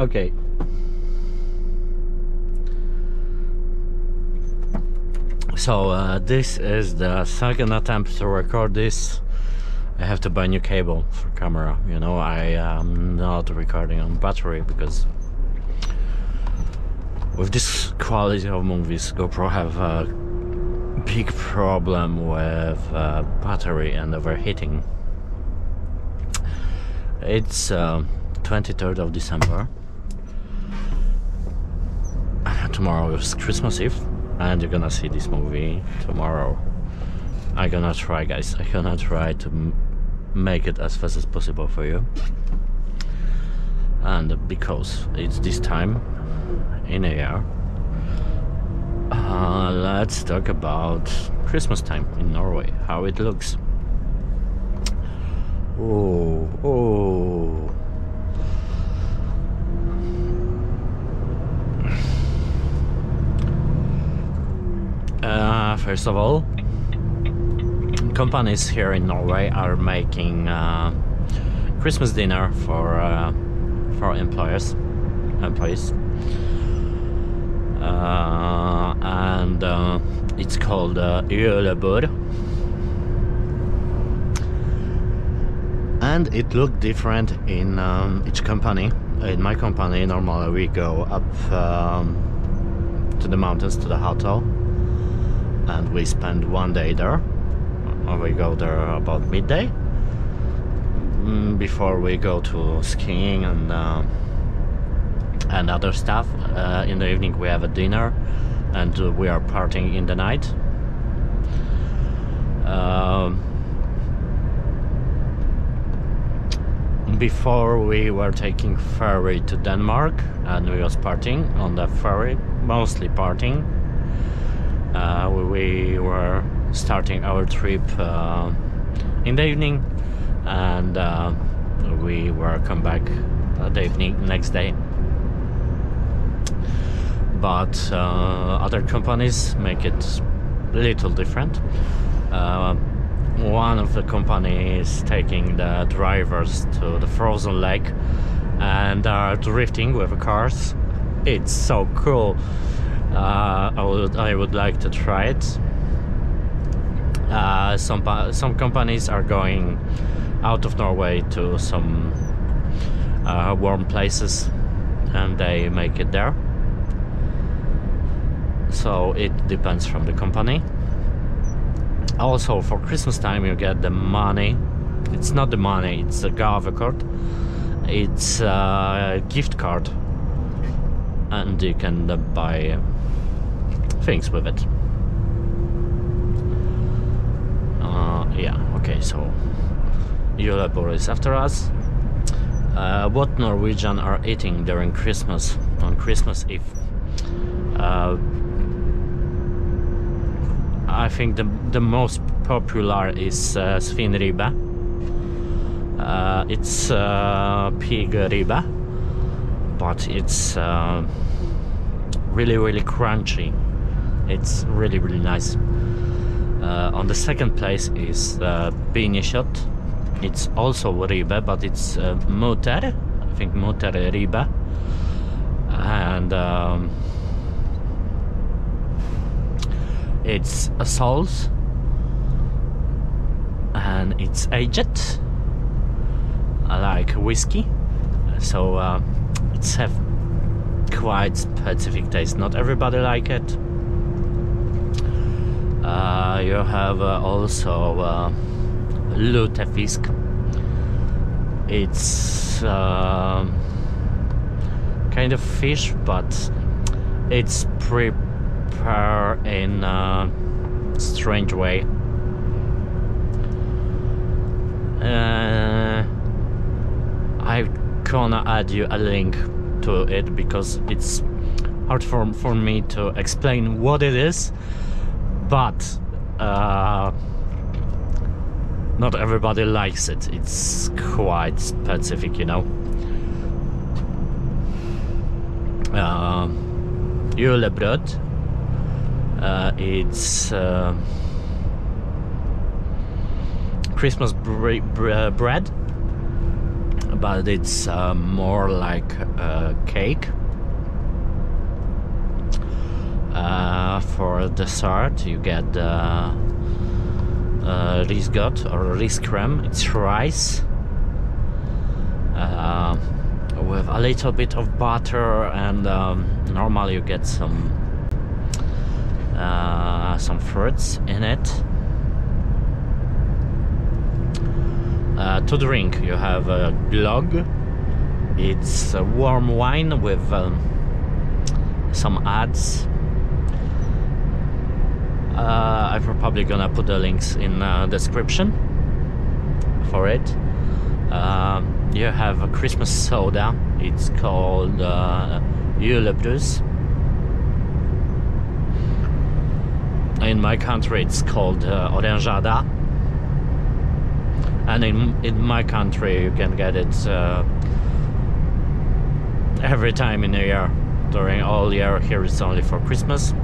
Okay. So this is the second attempt to record this. I have to buy a new cable for camera. You know, I am not recording on battery because with this quality of movies, GoPro have a big problem with battery and overheating. It's 23rd of December. Tomorrow is Christmas Eve, and you're gonna see this movie tomorrow. I'm gonna try, guys. I'm gonna try to make it as fast as possible for you. And because it's this time in a year, let's talk about Christmas time in Norway, how it looks. Oh. First of all, companies here in Norway are making Christmas dinner for employees, and it's called julebord, and it looked different in each company. In my company, normally we go up to the mountains to the hotel, and we spend one day there. We go there about midday before we go to skiing and other stuff. In the evening we have a dinner, and we are partying in the night. Before we were taking ferry to Denmark, and we was partying on the ferry, mostly partying. We were starting our trip in the evening, and we were come back the next day. But other companies make it a little different. One of the companies taking the drivers to the frozen lake and are drifting with the cars. It's so cool. I would like to try it. Some companies are going out of Norway to some warm places, and they make it there. So it depends from the company. Also, for Christmas time you get the money. It's not the money, it's a GAVEKORT. It's a gift card, and you can buy things with it. Yeah, okay, so julebord is after us. What Norwegians are eating during Christmas, on Christmas Eve? I think the most popular is SVINERIBBE. It's pig ribbe, but it's really crunchy. It's really nice. On the second place is Pinnekjøtt. It's also ribbe, but it's mutter. I think mutter ribbe. And it's a sauce, and it's aged like whiskey, so it's have quite specific taste. Not everybody like it. You have also LUTEFISK. It's kind of fish, but it's prepared in a strange way. I'm gonna add you a link to it because it's hard for me to explain what it is, but not everybody likes it. It's quite specific, you know. Julebrød. It's Christmas bread but it's more like a cake. For dessert you get risgot or riskrem. It's rice with a little bit of butter, and normally you get some fruits in it. To drink you have a glögg. It's a warm wine with some ads. I'm probably gonna put the links in description for it. You have a Christmas soda. It's called LUTEFISK. In my country it's called orangeada, and in my country you can get it every time in the year. During all year here it's only for Christmas.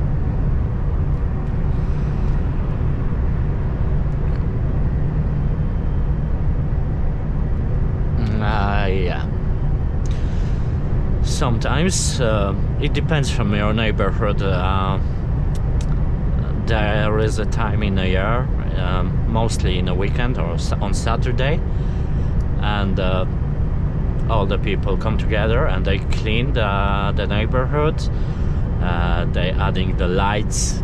Yeah. Sometimes it depends from your neighborhood. There is a time in the year, mostly in a weekend or on Saturday, and all the people come together and they clean the neighborhood. They adding the lights.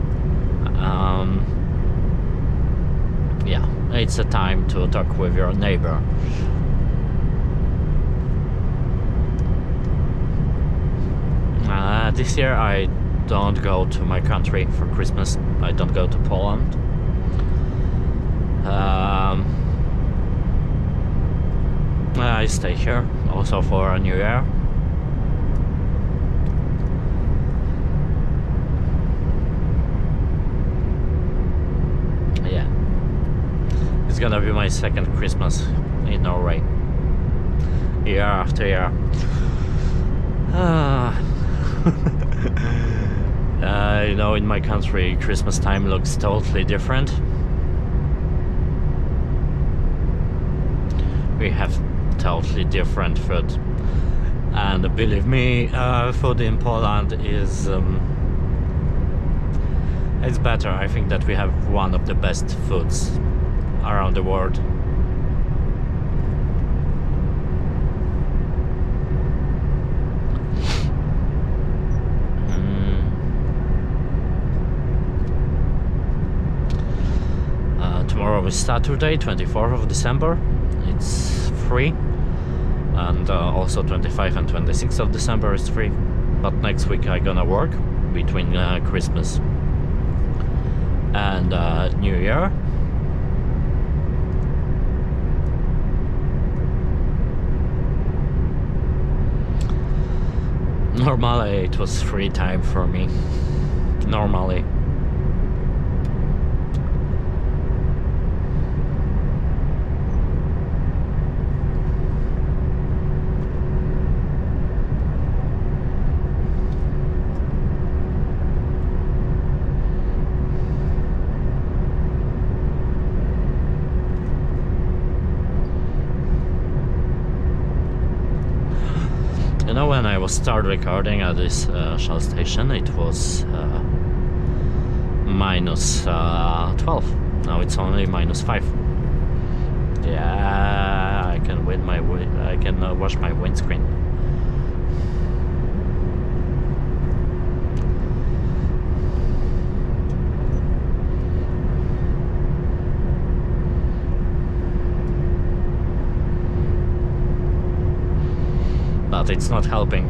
Yeah, it's a time to talk with your neighbor. This year I don't go to my country for Christmas. I don't go to Poland. I stay here also for a New Year. Yeah, it's gonna be my second Christmas in Norway, year after year. You know, in my country Christmas time looks totally different. We have totally different food, and believe me, food in Poland is it's better. I think that we have one of the best foods around the world. Tomorrow is Saturday, 24th of December. It's free, and also 25 and 26th of December is free. But next week I'm gonna work between Christmas and New Year. Normally it was free time for me. Normally. You know, when I was start recording at this Shell station, it was minus 12. Now it's only minus 5. Yeah, I can wash my windscreen. But it's not helping.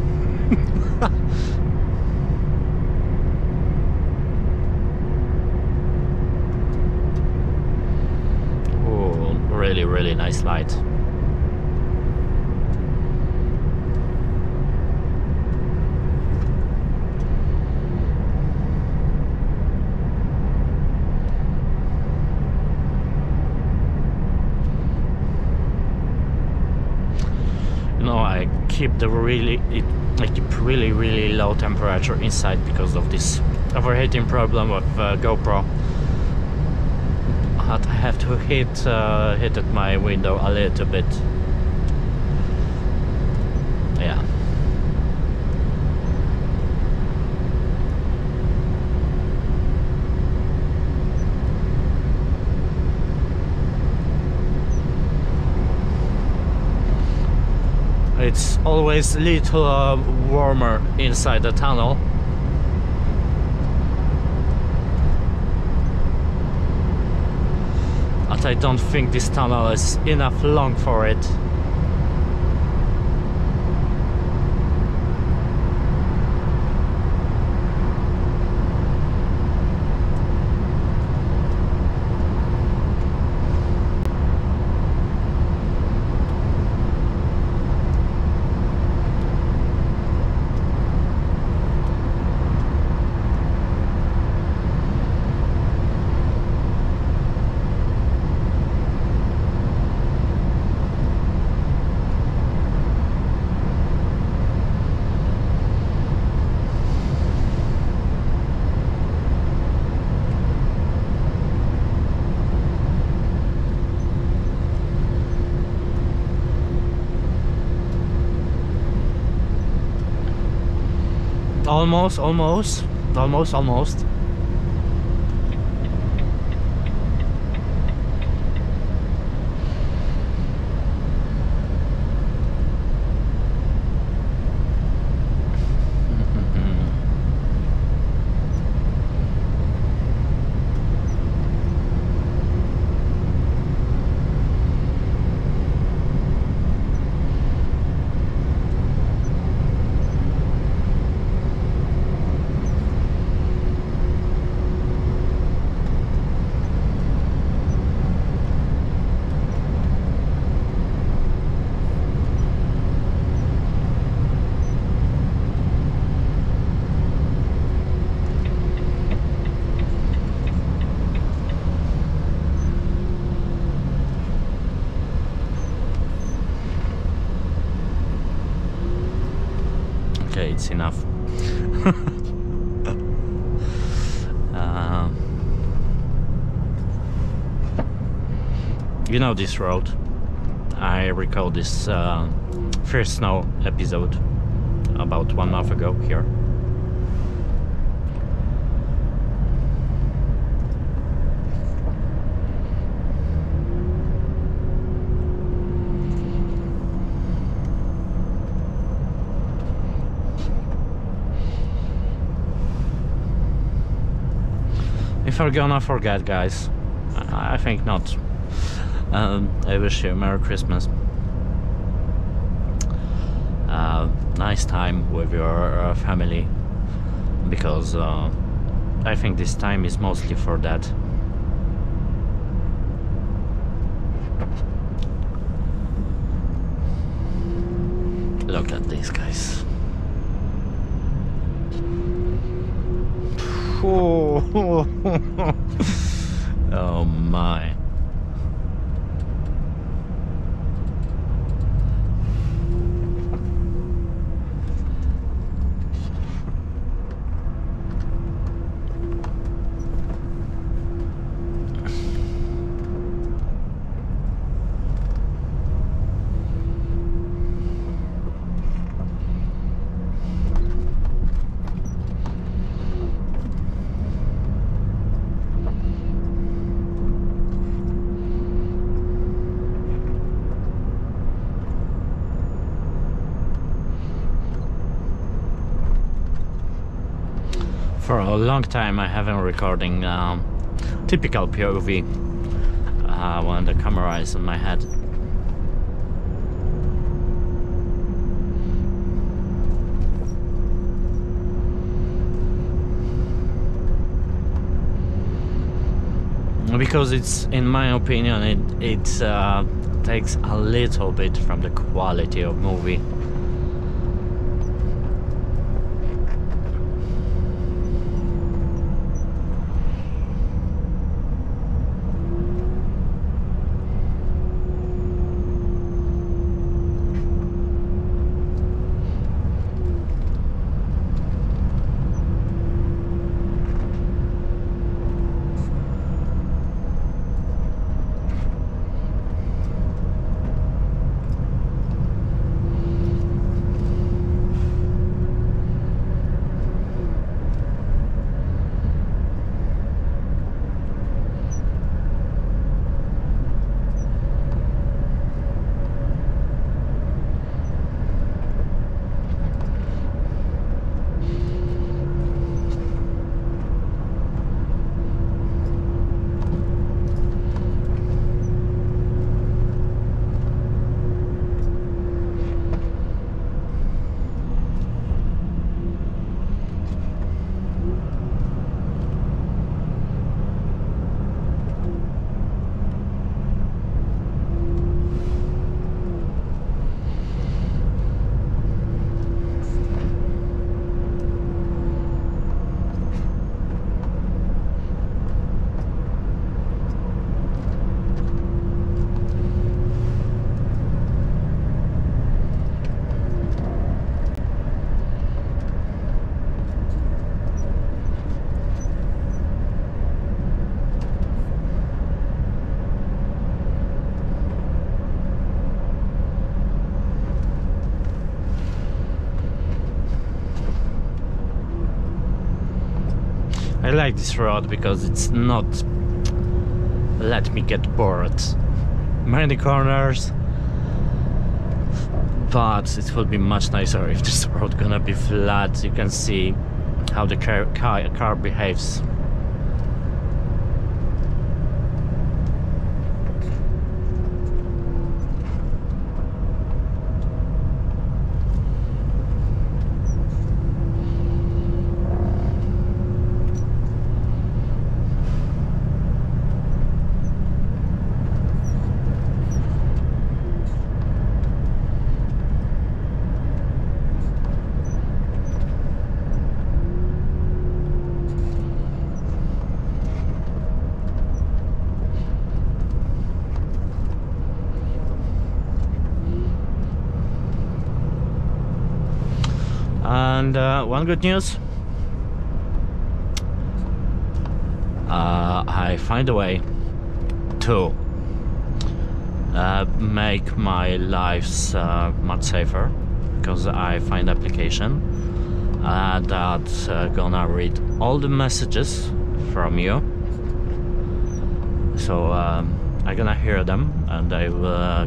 Oh, really nice light. No, I keep really low temperature inside because of this overheating problem with GoPro. But I have to hit at my window a little bit. It's always a little warmer inside the tunnel. But I don't think this tunnel is enough long for it. Almost. Okay, it's enough. You know this road. I recall this first snow episode about 1 month ago here. If I'm gonna forget, guys, I think not. I wish you a Merry Christmas. Nice time with your family, because I think this time is mostly for that. Look at these guys. Oh my. For a long time I haven't recording typical POV when the camera is on my head. Because it's, in my opinion, it takes a little bit from the quality of movie. like this road because it's not let me get bored. Many corners, but it will be much nicer if this road gonna be flat. You can see how the car behaves. And one good news, I find a way to make my lives much safer, because I find application that's gonna read all the messages from you. So I'm gonna hear them and I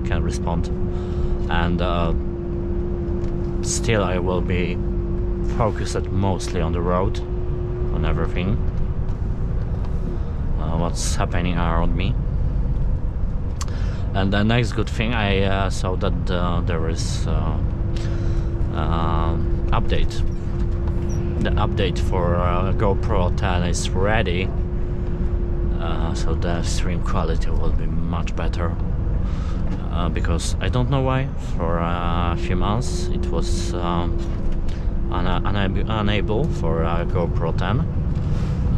can respond, and still I will be focused mostly on the road, on everything, what's happening around me. And the next good thing, I saw that there is update. The update for GoPro 10 is ready, so the stream quality will be much better. Because I don't know why, for a few months it was unable for GoPro 10,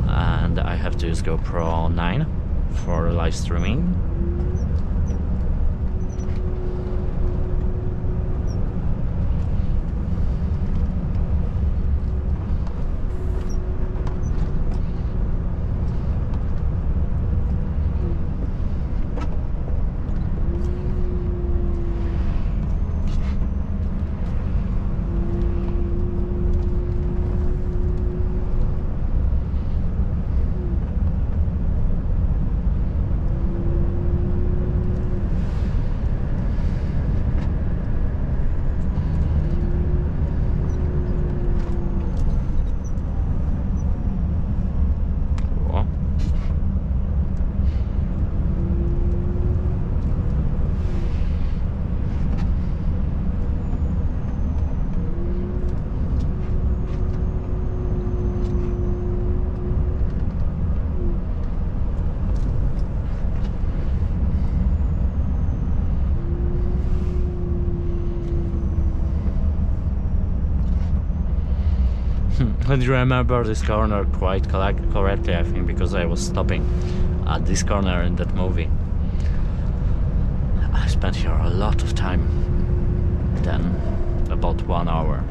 and I have to use GoPro 9 for live streaming. I remember this corner quite correctly, I think, because I was stopping at this corner in that movie. I spent here a lot of time, then about 1 hour.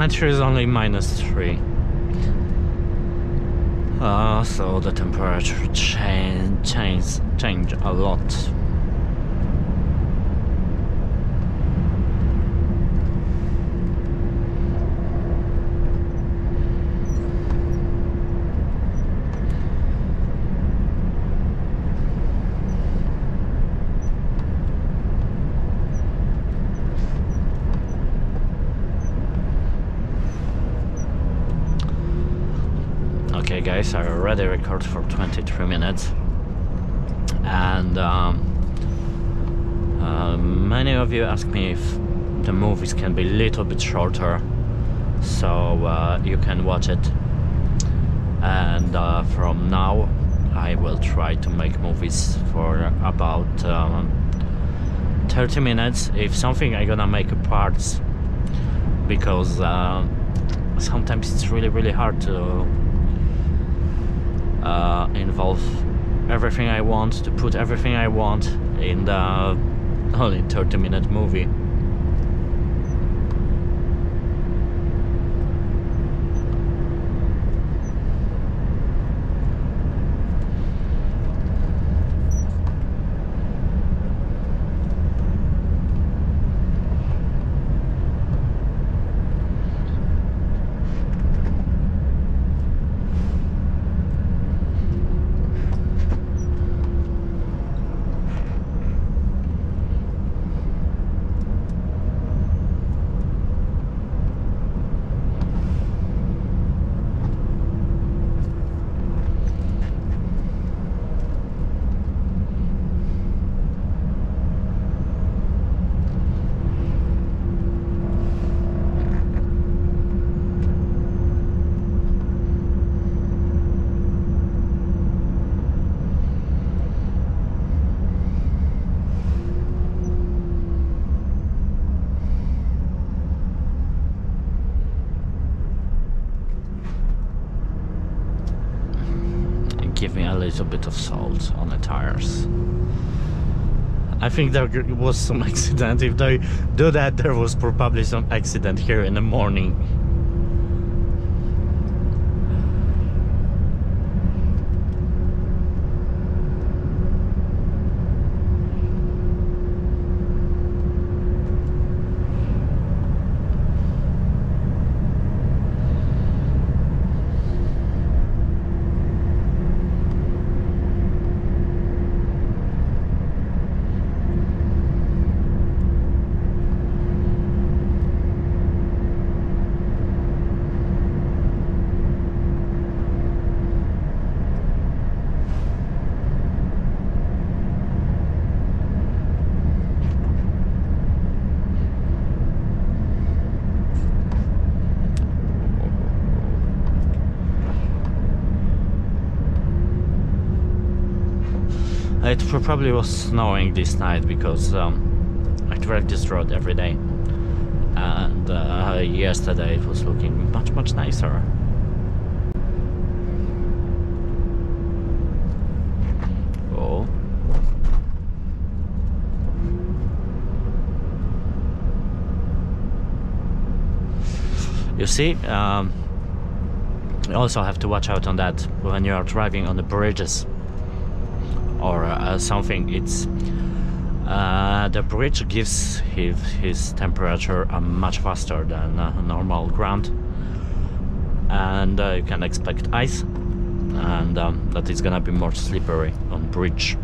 And here is only -3. So the temperature change a lot. Okay guys, I already recorded for 23 minutes, and many of you ask me if the movies can be a little bit shorter, so you can watch it, and from now I will try to make movies for about 30 minutes. If something, I'm gonna make parts, because sometimes it's really hard to involve everything I want, to put everything I want in the only 30-minute movie. Give me a little bit of salt on the tires. I think there was some accident. If they do that, there was probably some accident here in the morning. It probably was snowing this night, because I track this road every day, and yesterday it was looking much nicer. Oh. You see, you also have to watch out on that when you are driving on the bridges or something. It's the bridge gives his temperature much faster than normal ground, and you can expect ice, and that is gonna be more slippery on bridge.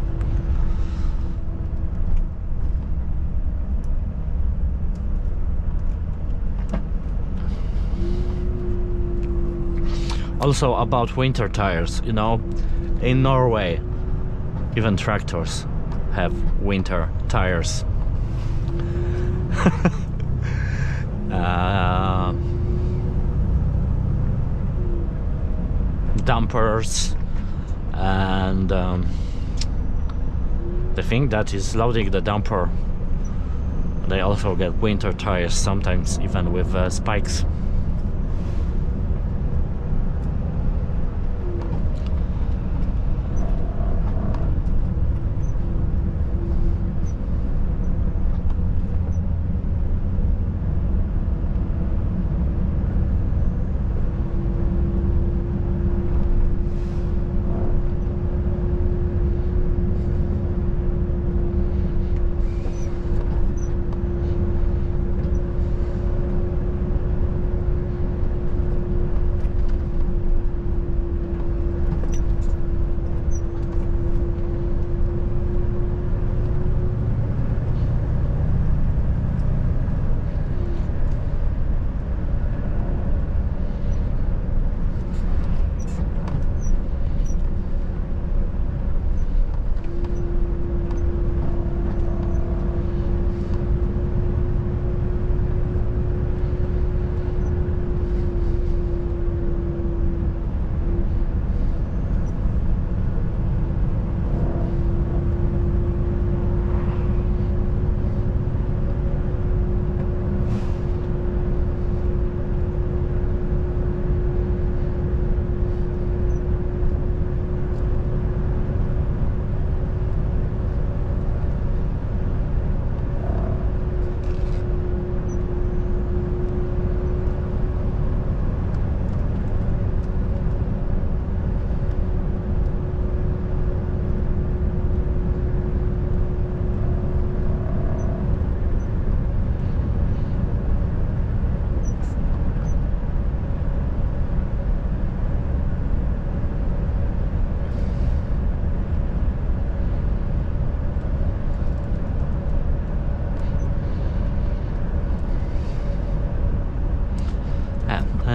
Also about winter tires, you know, in Norway even tractors have winter tires. Dumpers and the thing that is loading the dumper, they also get winter tires, sometimes even with spikes.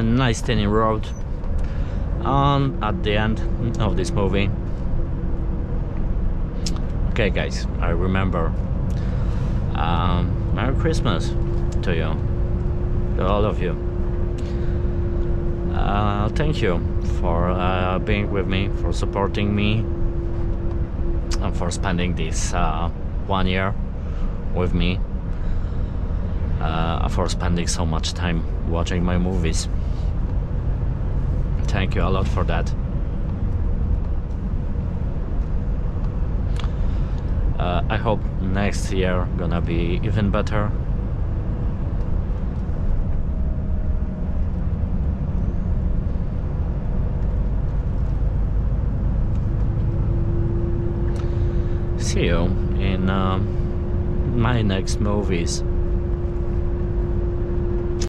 a nice tiny road. And at the end of this movie, okay guys, I remember, Merry Christmas to you, to all of you. Thank you for being with me, for supporting me, and for spending this 1 year with me, for spending so much time watching my movies. Thank you a lot for that. I hope next year gonna be even better. See you in my next movies.